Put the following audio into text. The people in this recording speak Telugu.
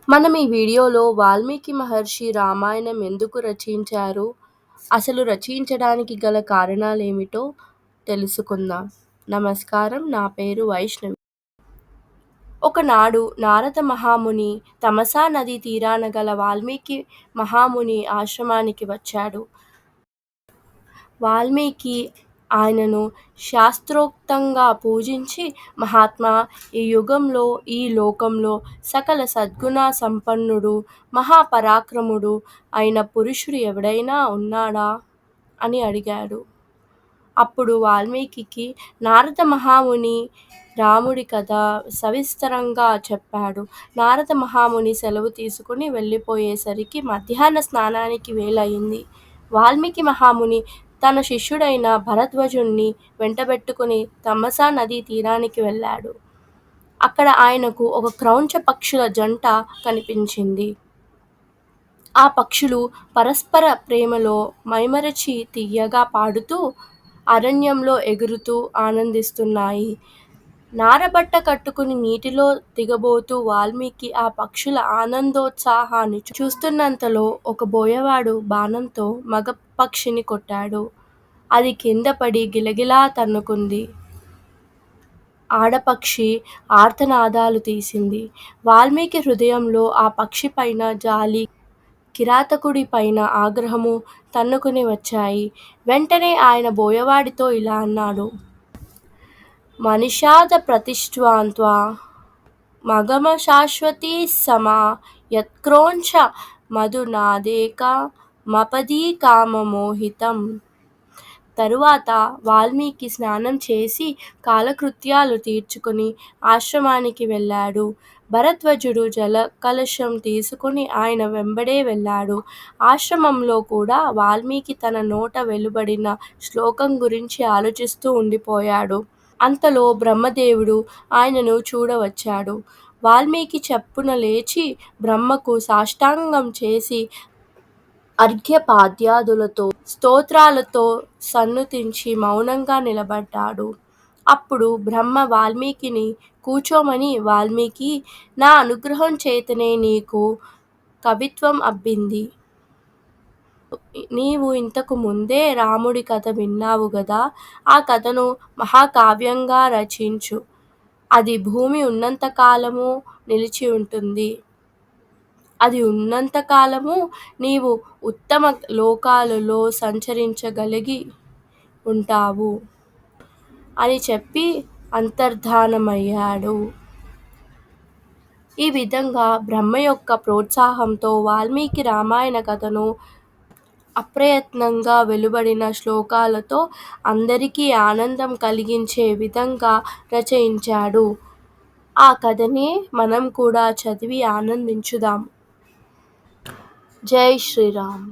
మనం ఈ వీడియోలో వాల్మీకి మహర్షి రామాయణం ఎందుకు రచించారు, అసలు రచించడానికి గల కారణాలేమిటో తెలుసుకుందాం. నమస్కారం, నా పేరు వైష్ణవి. ఒకనాడు నారద మహాముని తమసా నదీ తీరాన గల వాల్మీకి మహాముని ఆశ్రమానికి వచ్చాడు. వాల్మీకి ఆయనను శాస్త్రోక్తంగా పూజించి, మహాత్మా, ఈ యుగంలో ఈ లోకంలో సకల సద్గుణ సంపన్నుడు మహాపరాక్రముడు అయిన పురుషుడు ఎవడైనా ఉన్నాడా అని అడిగాడు. అప్పుడు వాల్మీకి నారద మహాముని రాముడి కథ సవిస్తరంగా చెప్పాడు. నారద మహాముని సెలవు తీసుకుని వెళ్ళిపోయేసరికి మధ్యాహ్న స్నానానికి వేళయింది. వాల్మీకి మహాముని తన శిష్యుడైన భరద్వాజుణ్ణి వెంటబెట్టుకుని తమసా నదీ తీరానికి వెళ్ళాడు. అక్కడ ఆయనకు ఒక క్రౌంచ పక్షుల జంట కనిపించింది. ఆ పక్షులు పరస్పర ప్రేమలో మైమరచి తీయగా పాడుతూ అరణ్యంలో ఎగురుతూ ఆనందిస్తున్నాయి. నారబట్ట కట్టుకుని నీటిలో దిగబోతూ వాల్మీకి ఆ పక్షుల ఆనందోత్సాహాన్ని చూస్తున్నంతలో ఒక బోయవాడు బాణంతో మగ పక్షిని కొట్టాడు. అది కింద పడి గిలగిలా తన్నుకుంది. ఆడపక్షి ఆర్తనాదాలు తీసింది. వాల్మీకి హృదయంలో ఆ పక్షి పైన జాలి, కిరాతకుడి పైన ఆగ్రహము తన్నుకుని వచ్చాయి. వెంటనే ఆయన బోయవాడితో ఇలా అన్నాడు: మనిషాద ప్రతిష్ఠాన్త్వా మగమ శాశ్వతీ సమా యత్క్రోంచ మధునాదేక మపదీ కామమోహితం. తరువాత వాల్మీకి స్నానం చేసి కాలకృత్యాలు తీర్చుకుని ఆశ్రమానికి వెళ్ళాడు. భరద్వాజుడు జల కలశం తీసుకుని ఆయన వెంబడే వెళ్ళాడు. ఆశ్రమంలో కూడా వాల్మీకి తన నోట వెలువడిన శ్లోకం గురించి ఆలోచిస్తూ ఉండిపోయాడు. అంతలో బ్రహ్మదేవుడు ఆయనను చూడవచ్చాడు. వాల్మీకి చప్పున లేచి బ్రహ్మకు సాష్టాంగం చేసి అర్ఘ్యపాద్యాదులతో స్తోత్రాలతో సన్నుతించి మౌనంగా నిలబడ్డాడు. అప్పుడు బ్రహ్మ వాల్మీకిని కూచోమని, వాల్మీకి, నా అనుగ్రహం చేతనే నీకు కవిత్వం అబ్బింది. నీవు ఇంతకు ముందే రాముడి కథ విన్నావు గదా, ఆ కథను మహాకావ్యంగా రచించు. అది భూమి ఉన్నంతకాలము నిలిచి ఉంటుంది. అది ఉన్నంతకాలము నీవు ఉత్తమ లోకాలలో సంచరించగలిగి ఉంటావు అని చెప్పి అంతర్ధానమయ్యాడు. ఈ విధంగా బ్రహ్మ యొక్క ప్రోత్సాహంతో వాల్మీకి రామాయణ కథను అప్రయత్నంగా వెలువడిన శ్లోకాలతో అందరికీ ఆనందం కలిగించే విధంగా రచయించాడు. ఆ కథనే మనం కూడా చదివి ఆనందించుదాం. జై శ్రీరామ్.